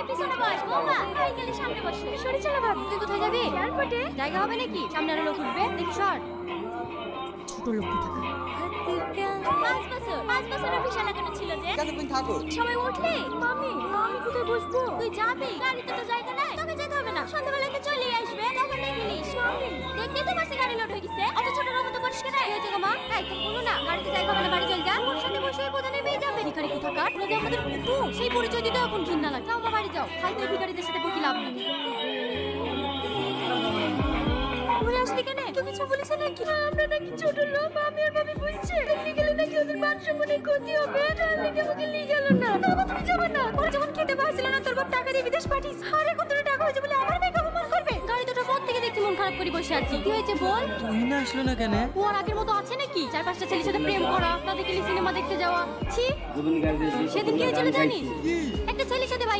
পিছনে বস বৌমা, গাড়ি গেলে সামনে বসো। সরে চলো ভাবি, তুই কোথায় যাবি? এয়ারপোর্টে। জায়গা হবে নাকি? সামনে আরো লোক উঠবে, দেখি সর। ছোট লোক কোথাকার। 5 বছরের ভিসা লাগানো ছিল যে। তুমি থাকো। সবাই উঠলে মামি কোথায় বসবো? তুই যাবি, গাড়িতে তো জায়গা নাই। তোকে যেতে হবে না, সন্ধ্যাবেলায় তো চলেই আসবে, তখন দেখিলিস। মামি দেখতে তো বাসে গাড়ি লোড হয়ে গেছে, অত ছোট রকম তো পরিষ্কার নাই হয়েছে গো মা। এই তো বলো না, গাড়িতে জায়গা হবে না, বাড়ি চল যা। ওর সাথে বসে প্রধানে পেয়ে যাবে। ভিখারি কোথাকার, ওরা যে আমাদের কুকুর, সেই পরিচয় দিতে এখন ঘৃণা লাগে। যাও মা, বাড়ি যাও, ফালতু ভিখারিদের সাথে বকি লাভ নেই। ঘুরে আসলি কেন? তো কিছু বলিস নাকি? আমরা নাকি ছোট লোক, আমি আর ভাবি বলছে তুমি গেলে নাকি ওদের মান সম্মানের ক্ষতি হবে, তাহলে কি আমাকে নিয়ে গেল না? বাবা তুমি যাবে না, ওরা যখন খেতে পারছিল না তোর বাপ টাকা দিয়ে বিদেশ পাঠিয়েছে, আর এখন তোর টাকা হয়েছে বলে আমার মেয়ে অপমান করবে। গাড়ি দুটো পর থেকে দেখছি মন খারাপ করে বসে আছি। কি হয়েছে বল? তুই না আসলো না কেন? ও আর আগের মতো আছে নাকি? 4-5টা ছেলের সাথে প্রেম করা, তাদেরকে সিনেমা দেখতে যাওয়া। ছি, সেদিন কি হয়েছিল জানিস? একটা ছেলের সাথে ভাই